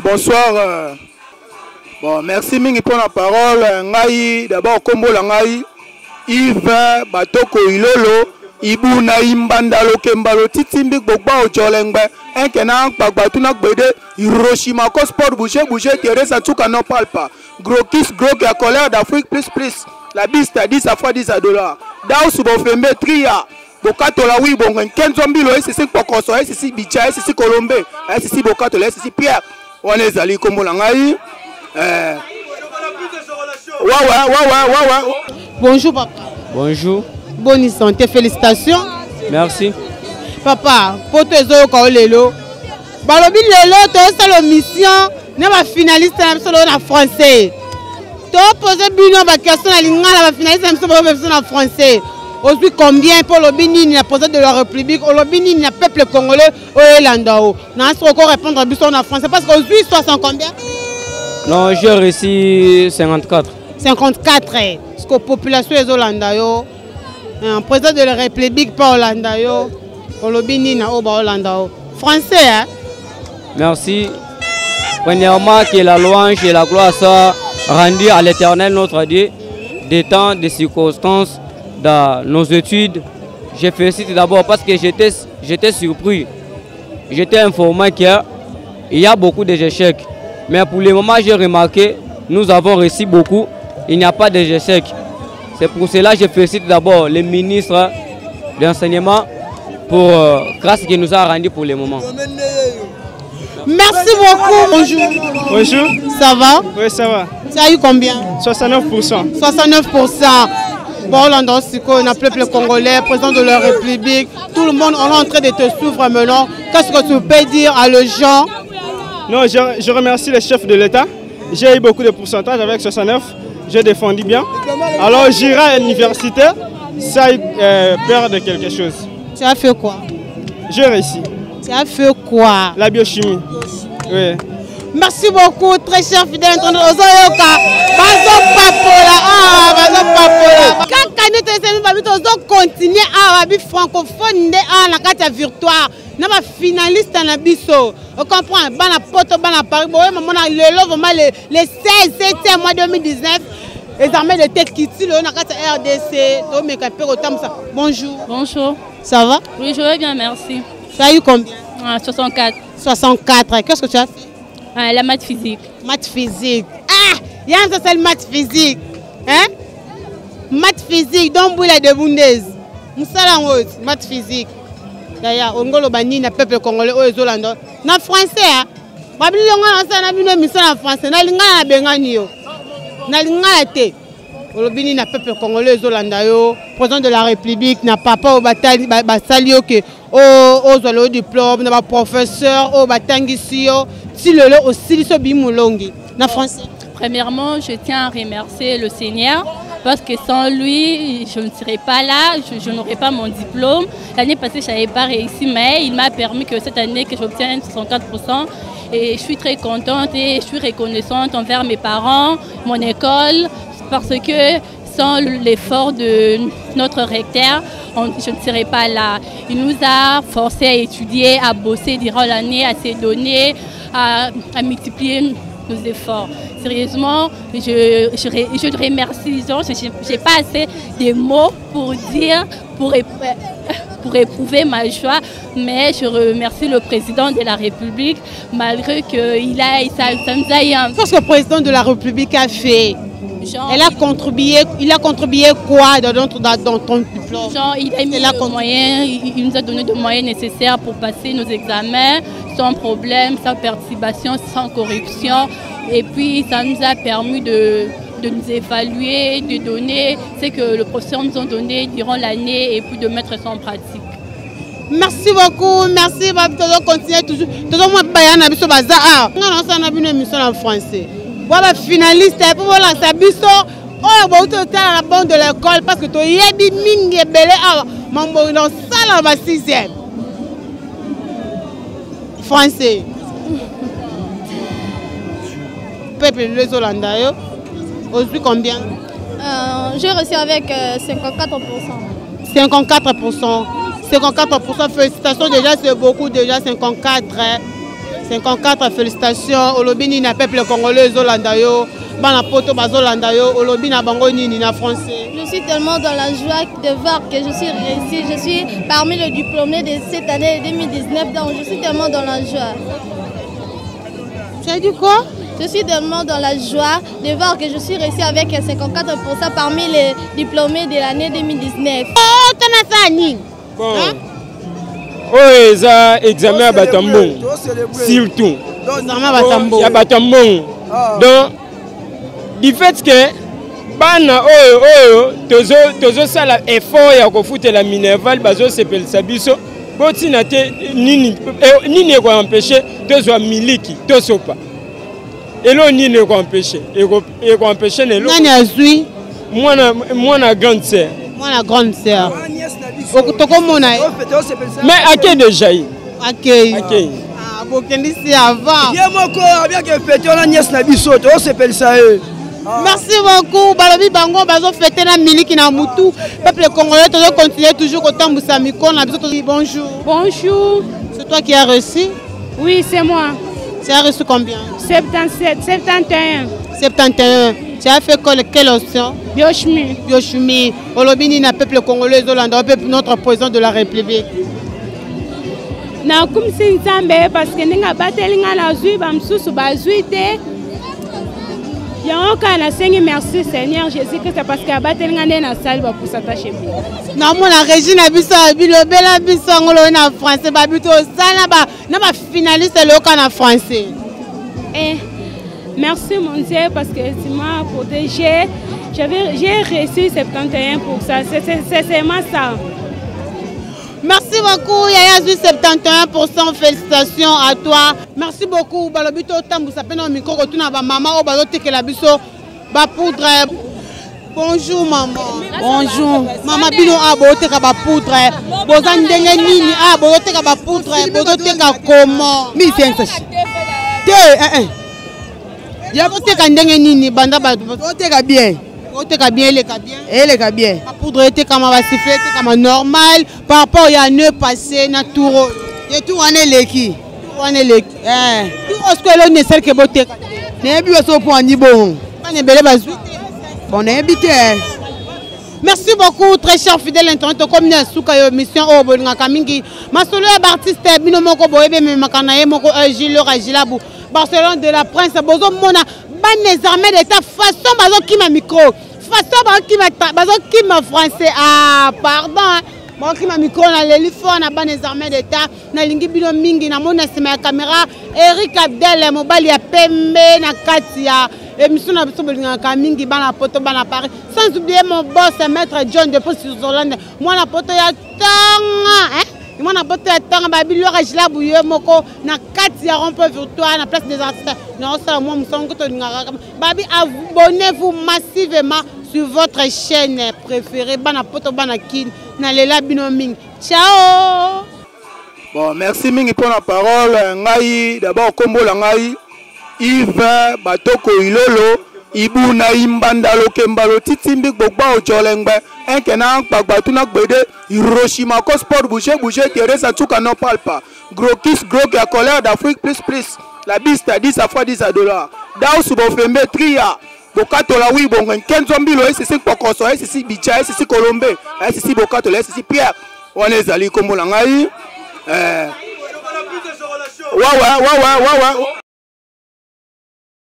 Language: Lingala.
Bonsoir. Bon, merci mingi pour la parole. Ngai d'abord kombo la ngai Yves Batoko Ilolo Ibu na imbandalo kembalo titimbi gbogba ojolengbe enkena gbagba tuna gbede Hiroshima ko sport bouger Teresa Tchouka n'en parle pas. Gros kiss gros qui a colère d'Afrique plus. La biste à 10 à fois 10 $. Dao subo fembe tria. Bokato la oui bon Kenzombi lo SC Pokoso SC Bicha SC Colombe SC Bokato la SC Pierre. On est allé comme la ngai. Bonjour papa. Bonjour. Bonne santé, félicitations. Merci. Papa, pour tes autres lelo. Balobi lelo, tu as la mission. Nous sommes finalistes en français. Tu as posé une question à l'ingala, finaliste en français. Aujourd'hui, combien pour le Bénin, la présidente de la République, le Bénin, le peuple congolais, au Landao. Nous allons encore répondre à la en français parce qu'aujourd'hui, 60 combien? Non, j'ai réussi 54. 54, parce que la population est au Landao. Un président de la République, pas au Landao. Le Bénin, au Landao. Français, hein? Merci. Premièrement, que la louange et la gloire soient rendues à l'Éternel, notre Dieu, des temps, des circonstances, dans nos études. Je félicite d'abord parce que j'étais surpris. J'étais informé qu'il y a beaucoup d'échecs. Mais pour le moment, j'ai remarqué, nous avons réussi beaucoup. Il n'y a pas d'échecs. C'est pour cela que je félicite d'abord le ministre de l'enseignement pour grâce qu'il nous a rendu pour le moment. Merci beaucoup. Bonjour. Bonjour. Ça va? Oui, ça va. Ça a eu combien? 69%. 69%. Bon, Landao Siko, le peuple congolais, président de la République, tout le monde est en train de te souffrir maintenant. Qu'est-ce que tu peux dire à les gens? Non, je remercie les chefs de l'État. J'ai eu beaucoup de pourcentage avec 69. J'ai défendu bien. Alors j'irai à l'université, ça a eu peur de quelque chose. Tu as fait quoi? J'ai réussi. Tu as fait quoi? La biochimie. Oui. Merci beaucoup, très cher fidèle internaute. Continuer à la francophone à la carte virtuelle. Nous sommes finalistes à la biso. On comprend, bana poto, bana Paris. Le 16 septembre 2019, les armées de tête qui tirent la carte RDC. Bonjour. Bonjour. Ça va? Oui, je vais bien, merci. Tu as eu combien? 64. 64. Qu'est-ce que tu as fait? La maths physique. Maths physique. Ah! Il y a un seul maths physique. Hein? Maths physique, donc vous la de Bundes. Maths physique. D'ailleurs, on a le peuple congolais au Zolando. Na français, hein? Babli longa na bino mission en français. Na linga na bengani yo. Na linga te. Le Bénin na peuple congolais au Zolando yo. Président de la République n'a pas au bataille basali que au zolo diplôme na professeur au batangi yo. Si le aussi so bimulongi. Na français. Premièrement, je tiens à remercier le Seigneur parce que sans lui, je ne serais pas là, je n'aurais pas mon diplôme. L'année passée, je n'avais pas réussi, mais il m'a permis que cette année que j'obtienne 64%. Et je suis très contente et je suis reconnaissante envers mes parents, mon école, parce que sans l'effort de notre recteur, je ne serais pas là. Il nous a forcé à étudier, à bosser durant l'année, à se donner, à multiplier nos efforts. Sérieusement, je le remercie. Je n'ai pas assez de mots pour dire, pour éprouver ma joie, mais je remercie le président de la République, malgré qu'il ça nous a eu un... Qu'est-ce que le président de la République a fait? Genre, il a contribué quoi dans ton diplôme? Genre, il a mis les moyens, il nous a donné des moyens nécessaires pour passer nos examens sans problème, sans perturbation, sans corruption. Et puis, ça nous a permis de nous évaluer, de donner ce que le professeur nous a donné durant l'année et puis de mettre ça en pratique. Merci beaucoup, merci. On continue toujours. Tout le monde a une émission en français. Voilà, finaliste, pour la sabiso, on va la bande de l'école parce que tu as dit mingi belé à mambo dans salle en 6e. Français. Peuple les Hollandais. Aujourd'hui combien? J'ai reçu avec 54%. 54%. 54%, félicitations déjà, c'est beaucoup déjà, 54. 54 félicitations olobini na peuple congolais Zolanda yo bana poto bazolanda yo olobi na bango nini na français. Je suis tellement dans la joie de voir que je suis réussi. Je suis parmi les diplômés de cette année 2019, donc je suis tellement dans la joie. Tu as dit quoi? Je suis tellement dans la joie de voir que je suis réussi avec 54% parmi les diplômés de l'année 2019. Oh, t'en as ça, Ning? Bon. Oh, ça examen à Batambon. Surtout. Examen à Batambon. Il y a Batambon. Donc, du fait que bana tozo sala effort ya ko foutre la Minerval bazo sepel sabiso botina te nini ko empêcher tozo miliki tosopa elo nini ko empêcher et ko empêcher ne lo nani azui mwana grande sœur okutoko mona mais ake déjà yi ake ah bokendi si avant yemoko bien que fêter on nièce na biso to sepel ça. Merci beaucoup. Balobi bango bazo fêter na miliki na mutu. Peuple congolais doit continuer toujours au temps Moussa Mikon. Bonjour. Bonjour. C'est toi qui as reçu? Oui, c'est moi. Tu as reçu combien? 77, 71. 71. Tu as fait quelle option? Biochimie. Biochimie. Olobini na peuple congolais Zolanda, notre président de la République. Na kumsi nzambe parce que ninga batelinga na zui ba msusu ba zui te. Merci Seigneur Jésus-Christ parce que batelinga na salle ba pour s'attacher bien. Na mona Régine biso bilobela biso ngolo na français ba bito sala ba na ba finaliste loka na français. Merci mon Dieu parce que tu m'as protégé. J'ai réussi 71%. C'est seulement ça. Merci beaucoup, Yaya Zui 71%. Félicitations à toi. Merci beaucoup. Balobito tambu sapena micro retourna ba maman o balote que la biso ba poudre. Bonjour maman. Bonjour. Maman bino a bote ka ba poudre. Bozan ndenge nini a bote ka ba poudre. Bozote ka comment? 1500. Ya bote ka ndenge nini banda ba bote ka bien. Bote ka bien le ka bien. Le ka bien. La poudre était comme va siffler comme normal par rapport à un nœud passé na touro. Et tout on est leki. On est leki. Tout ce que l'on est celle que bote ka. Ne bi so pour ni bon. Pas ne belé bazu. Bon invité. Merci beaucoup très cher fidèle internaute comme na suka yo mission o bolinga kamingi. Masolo ya artiste bino moko boyebe me makana ye moko Gilles Rajilabu. Barcelone de la Prince bozo mona ban les armées d'état façon bazo ki ma micro. Façon bazo ki ma français. Ah pardon. Bon ki ma micro na l'élifon na ban les armées d'état na lingi bino mingi na mona sima caméra Eric Abdel mobali ya pembe na katia. Émission na biso bolinga kamingi bana poto bana Paris. Sans oublier mon boss maître John de Post-Hollande. Moi na poto ya tanga moi na poto ya tanga ba bilo rajila buye moko na kati ya rond-point Victoire na place des artistes. Non ça moi musongo to ngaka. Babi abonnez-vous massivement sur votre chaîne préférée bana poto bana kin na lela bino ming. Ciao. Bon, merci mingi pour la parole. Ngai d'abord kombo la ngai Yves Batoko Ilolo Ibu na imbandalo kembalo titimbi gbogba ojolengbe enkena gbagbatuna gbede Hiroshima ko sport bouger Teresa Tchouka n'en parle pas. Gros kiss gros qui a colère d'Afrique plus la biste à 10 à fois $10. Dao subofembe tria bokato la wi bongo kenzombi lo sisi pokoso sisi bicha sisi kolombe sisi bokato la sisi Pierre on ezali kombo la ngai wa